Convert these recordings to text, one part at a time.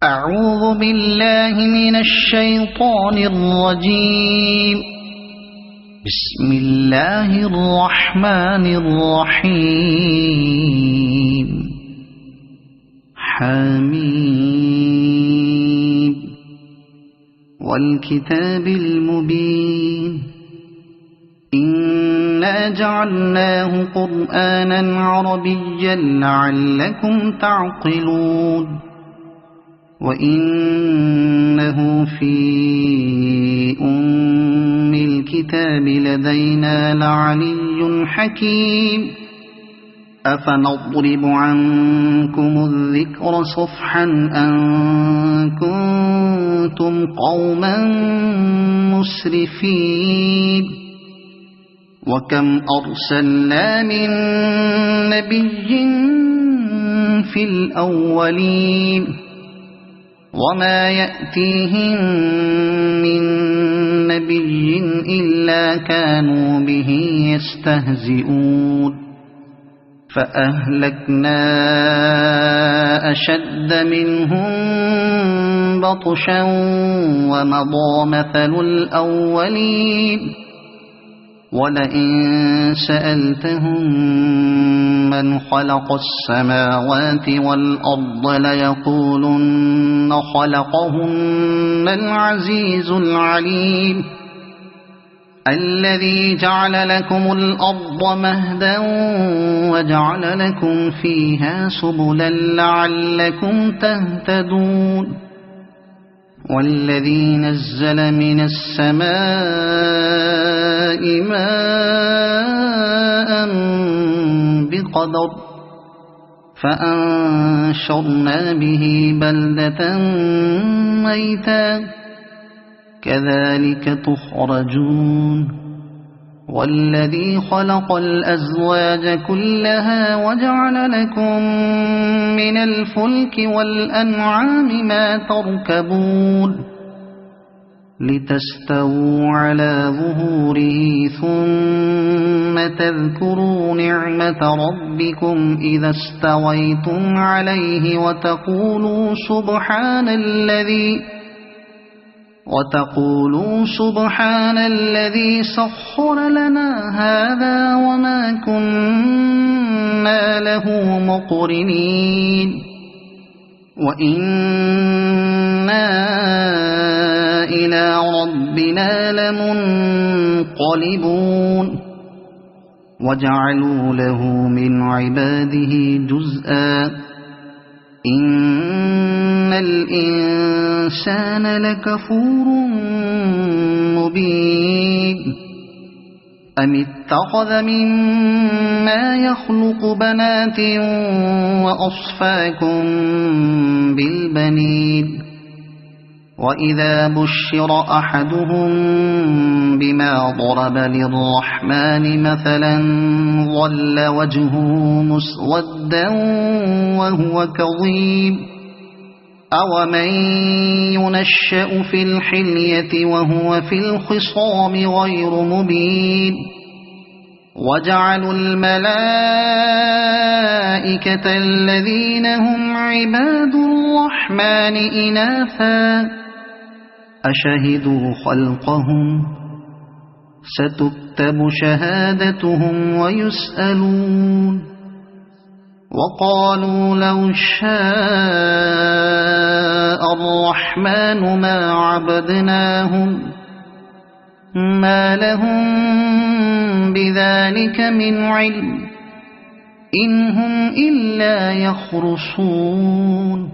أعوذ بالله من الشيطان الرجيم. بسم الله الرحمن الرحيم. حميم والكتاب المبين. إنا جعلناه قرآنا عربيا لعلكم تعقلون. وإنه في أم الكتاب لدينا لعلي حكيم. أفنضرب عنكم الذكر صفحا أن كنتم قوما مسرفين. وكم أرسلنا من نبي في الأولين وما يأتيهم من نبي إلا كانوا به يستهزئون. فأهلكنا أشد منهم بطشا ومضى مثل الأولين. ولئن سألتهم من خلق السماوات والأرض ليقولن خلقهن العزيز العليم. الذي جعل لكم الأرض مهدا وجعل لكم فيها سبلا لعلكم تهتدون. والذي نزل من السماء ماء بقدر فأنشرنا به بلدة ميتا كذلك تخرجون. والذي خلق الأزواج كلها وجعل لكم من الفلك والأنعام ما تركبون لتستووا على ظهوره ثم تذكروا نعمة ربكم إذا استويتم عليه وتقولوا سبحان الذي سخر لنا هذا وما كنا له مقرنين. وإنا إلى ربنا لمنقلبون. وجعلوا له من عباده جزءا إن الإنسان لكفور مبين. أم اتخذ مما يخلق بنات وأصفاكم بالبنين. وإذا بشر أحدهم بما ضرب للرحمن مثلا ظل وجهه مسودا وهو كظيم. أومن ينشأ في الحلية وهو في الخصام غير مبين. وجعلوا الملائكة الذين هم عباد الرحمن إناثا أشهدوا خلقهم ستكتب شهادتهم ويسألون. وقالوا لو شاء الرحمن ما عبدناهم ما لهم بذلك من علم إن هم إلا يخرصون.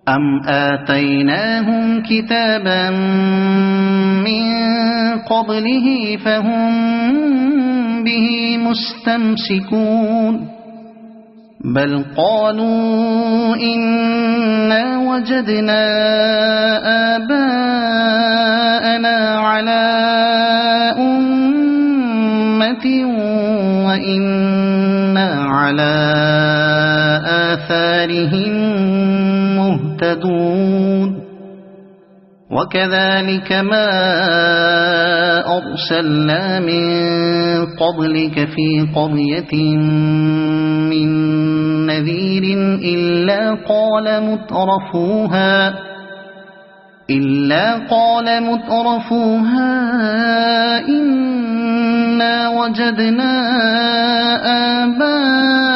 أم آتيناهم كتابا من قبله فهم به مستمسكون. بل قالوا إنا وجدنا آباءنا على أمة وإنا على آثارهم مهتدون. وكذلك ما أرسلنا من قبلك في قرية من نذير إلا قال مترفوها إنا وجدنا آباءنا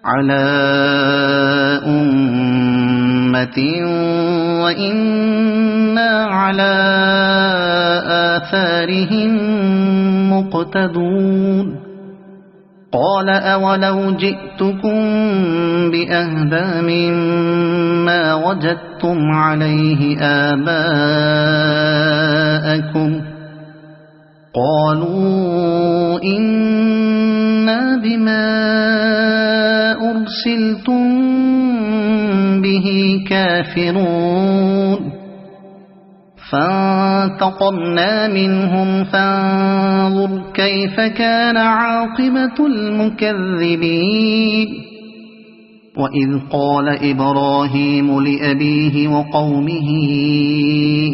على أمة وإنا على آثارهم مقتدون قال أولو جئتكم بأهدى مما وجدتم عليه آباءكم قالوا إنا بما أرسلتم به كافرون فانتقمنا منهم فانظر كيف كان عاقبة المكذبين وإذ قال إبراهيم لأبيه وقومه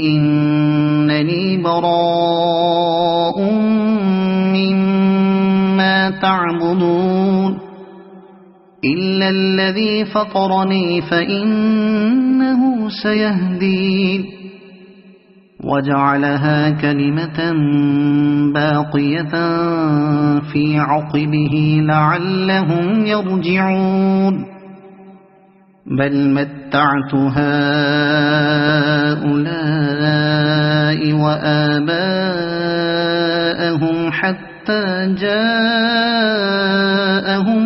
إنني براء مما تعبدون إلا الذي فطرني فإنه سيهدين وجعلها كلمة باقية في عقبه لعلهم يرجعون بل متعت هؤلاء وآباءهم حتى جاءهم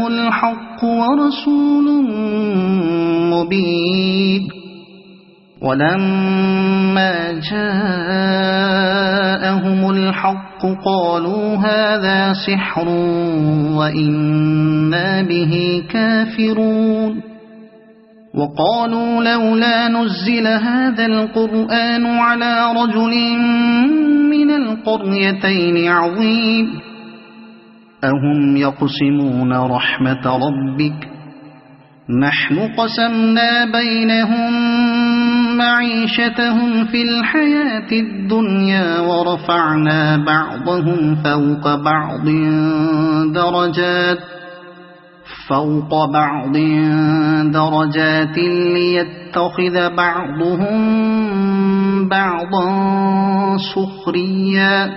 الحق ورسول مبين ولما جاءهم الحق قالوا هذا سحر وإنا به كافرون وقالوا لولا نزل هذا القرآن على رجل من القريتين عظيم أهم يقسمون رحمة ربك نحن قسمنا بينهم معيشتهم في الحياة الدنيا ورفعنا بعضهم فوق بعض درجات ليتخذ بعضهم بعضا سخريا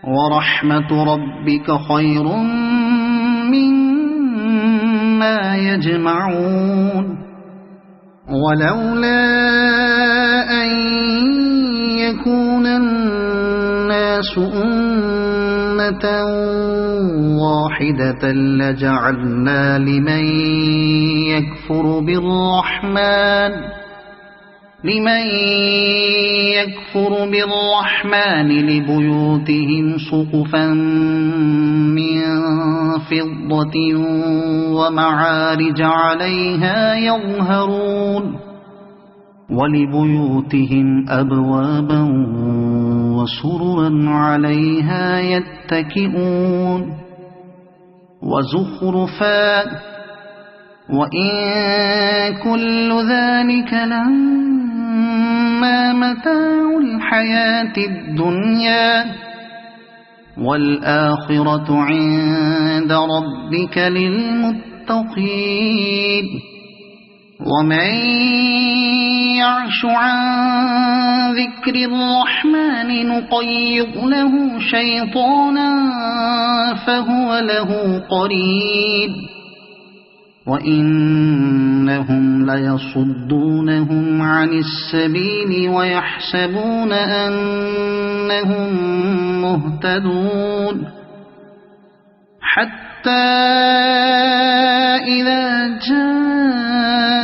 ورحمة ربك خير مما يجمعون ولولا أن يكون الناس أمة واحدة لجعلنا لمن يكفر بالرحمن لبيوتهم سقفا من فضة ومعارج عليها يظهرون ولبيوتهم أبوابا وسررا عليها يتكئون وزخرفا وإن كل ذلك لما متاع الحياة الدنيا والآخرة عند ربك للمتقين ومن يعش عن ذكر الرحمن نقيض له شيطانا فهو له قريب وإنهم ليصدونهم عن السبيل ويحسبون أنهم مهتدون حتى إذا جاءنا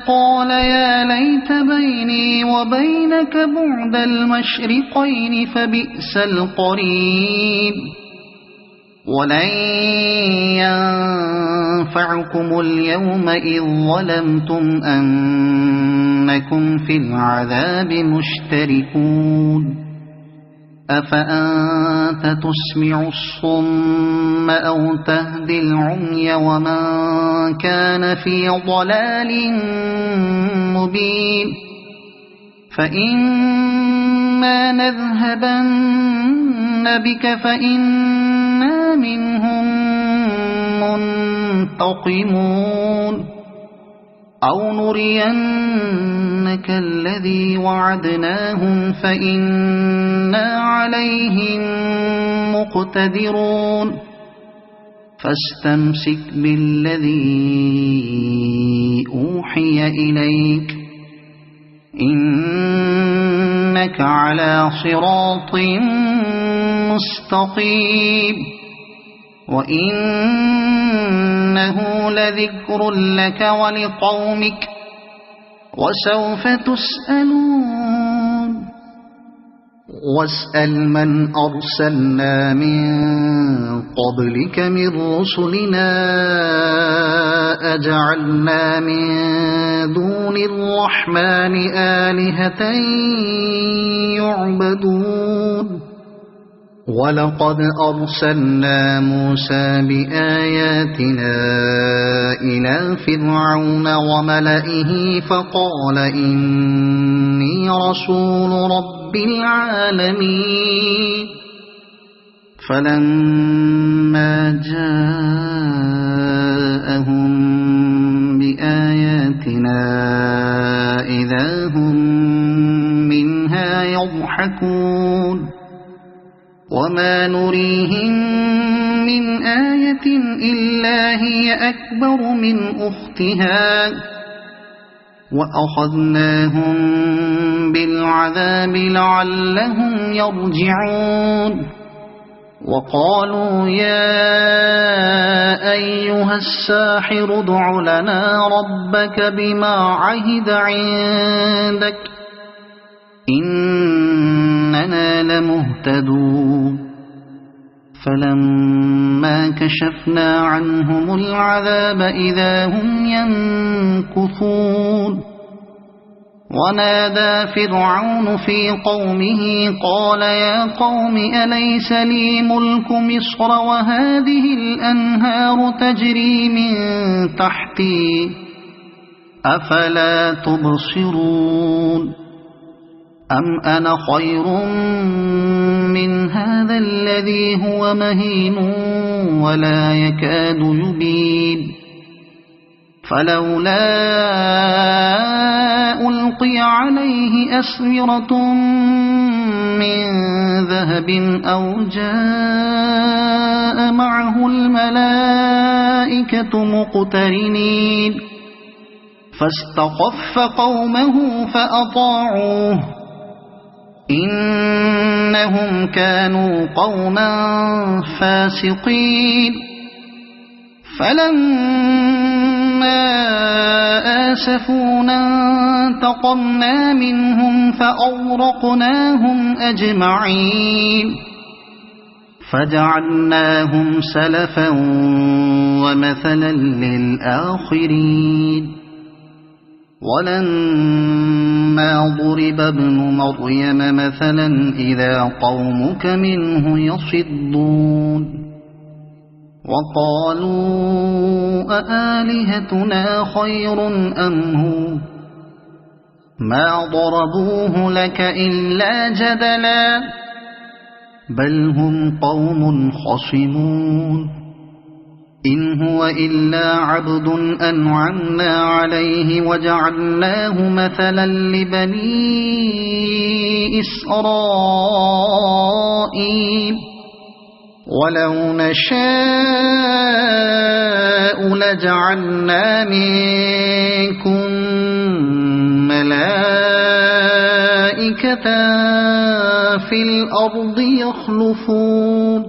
قال يا ليت بيني وبينك بعد المشرقين فبئس القرين ولن ينفعكم اليوم إذ ظلمتم أنكم في العذاب مشتركون أفأنت تسمع الصم أو تهدي العمي ومن كان في ضلال مبين فإما نذهبن بك فإنا منهم منتقمون أو نرينك الذي وعدناهم فإنا عليهم مقتدرون فاستمسك بالذي أوحي إليك إنك على صراط مستقيم وإنه لذكر لك ولقومك وسوف تسألون واسأل من أرسلنا من قبلك من رسلنا أجعلنا من دون الرحمن آلهة يعبدون ولقد أرسلنا موسى بآياتنا إلى فرعون وملئه فقال إني رسول رب العالمين فلما جاءهم بآياتنا إذا هم منها يضحكون وما نريهم من آية إلا هي أكبر من أختها وأخذناهم بالعذاب لعلهم يرجعون وقالوا يا أيها الساحر ادع لنا ربك بما عهد عندك إننا لمهتدون فلما كشفنا عنهم العذاب إذا هم ينكثون ونادى فرعون في قومه قال يا قوم أليس لي ملك مصر وهذه الأنهار تجري من تحتي أفلا تبصرون أم أنا خير من هذا الذي هو مهين ولا يكاد يبين فلولا ألقي عليه أسورة من ذهب أو جاء معه الملائكة مقترنين فاستخف قومه فأطاعوه إنهم كانوا قوما فاسقين فلما آسفونا انتقمنا منهم فأغرقناهم أجمعين فجعلناهم سلفا ومثلا للآخرين ولما ضرب ابن مريم مثلا إذا قومك منه يصدون وقالوا أآلهتنا خير أم هو ما ضربوه لك إلا جدلا بل هم قوم خصمون إن هو إلا عبد أنعمنا عليه وجعلناه مثلا لبني إسرائيل ولو نشاء لجعلنا منكم ملائكة في الأرض يخلفون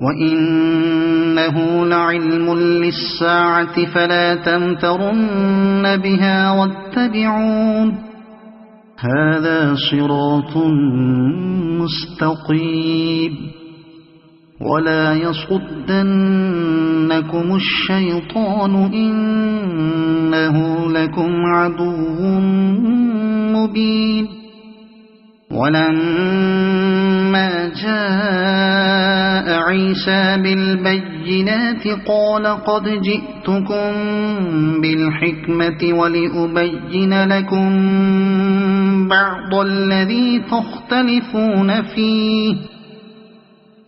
وإنه لعلم للساعة فلا تمترن بها واتبعون هذا صراط مستقيم ولا يصدنكم الشيطان إنه لكم عدو مبين ولما فلما جاء عيسى بالبينات قال قد جئتكم بالحكمة ولأبين لكم بعض الذي تختلفون فيه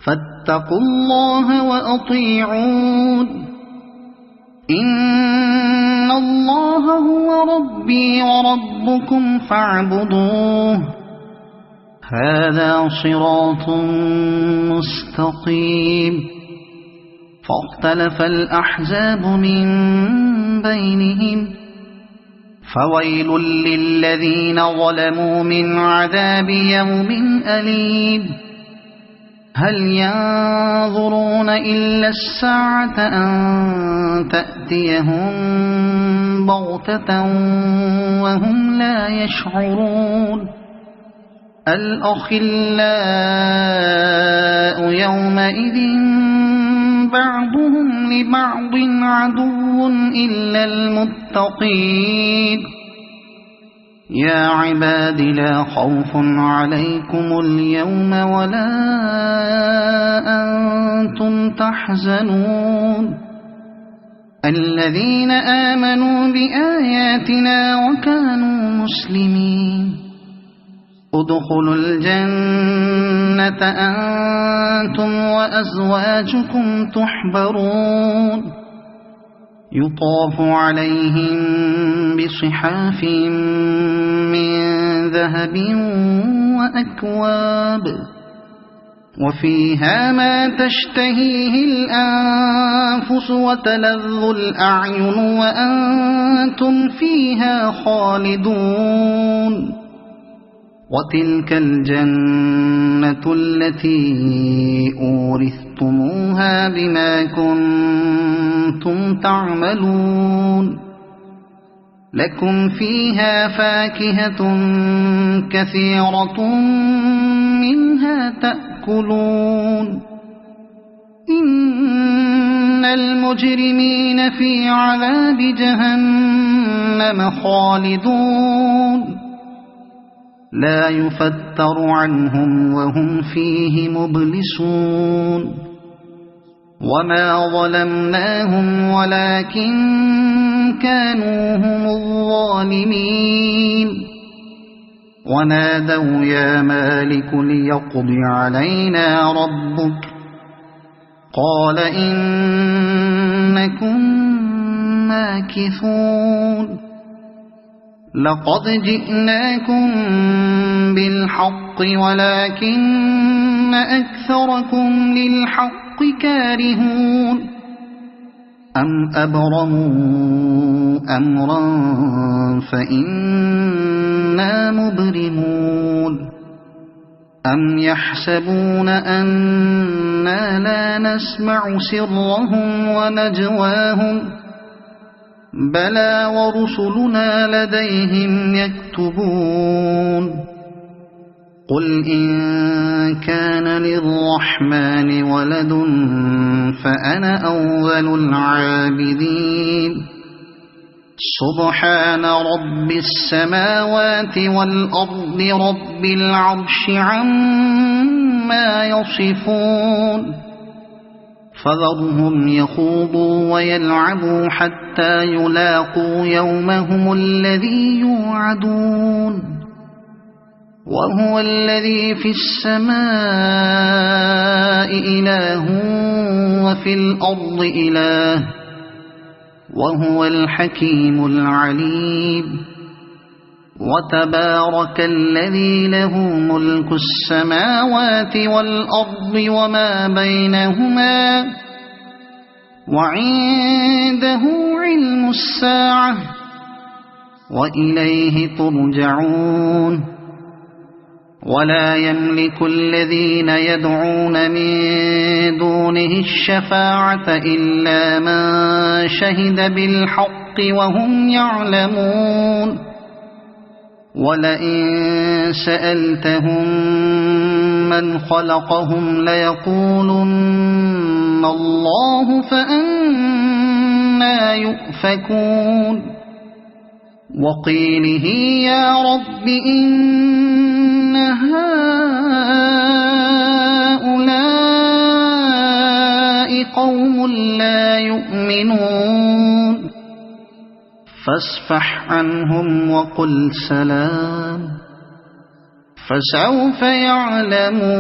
فاتقوا الله وأطيعون إن الله هو ربي وربكم فاعبدوه هذا صراط مستقيم فاختلف الأحزاب من بينهم فويل للذين ظلموا من عذاب يوم أليم هل ينظرون إلا الساعة أن تأتيهم بغتة وهم لا يشعرون الأخلاء يومئذ بعضهم لبعض عدو إلا المتقين يا عباد لا خوف عليكم اليوم ولا أنتم تحزنون الذين آمنوا بآياتنا وكانوا مسلمين ادخلوا الجنة أنتم وأزواجكم تحبرون يطاف عليهم بصحاف من ذهب وأكواب وفيها ما تشتهيه الأنفس وتلذ الأعين وأنتم فيها خالدون وتلك الجنة التي أورثتموها بما كنتم تعملون لكم فيها فاكهة كثيرة منها تأكلون إن المجرمين في عذاب جهنم خالدون لا يفتر عنهم وهم فيه مبلسون وما ظلمناهم ولكن كانوا هم الظالمين ونادوا يا مالك ليقض علينا ربك قال إنكم ماكثون لقد جئناكم بالحق ولكن أكثركم للحق كارهون أم أبرموا أمرا فإنا مبرمون أم يحسبون أنا لا نسمع سرهم ونجواهم بلى ورسلنا لديهم يكتبون قل إن كان للرحمن ولد فأنا أول العابدين سبحان رب السماوات والأرض رب العرش عما يصفون فذرهم يخوضوا ويلعبوا حتى يلاقوا يومهم الذي يوعدون وهو الذي في السماء إله وفي الأرض إله وهو الحكيم العليم وتبارك الذي له ملك السماوات والأرض وما بينهما وعنده علم الساعة وإليه ترجعون ولا يملك الذين يدعون من دونه الشفاعة إلا من شهد بالحق وهم يعلمون ولئن سألتهم من خلقهم ليقولن الله فأنى يؤفكون وقيله يا رب إن هؤلاء قوم لا يؤمنون فاصفح عنهم وقل سلام فسوف يعلمون.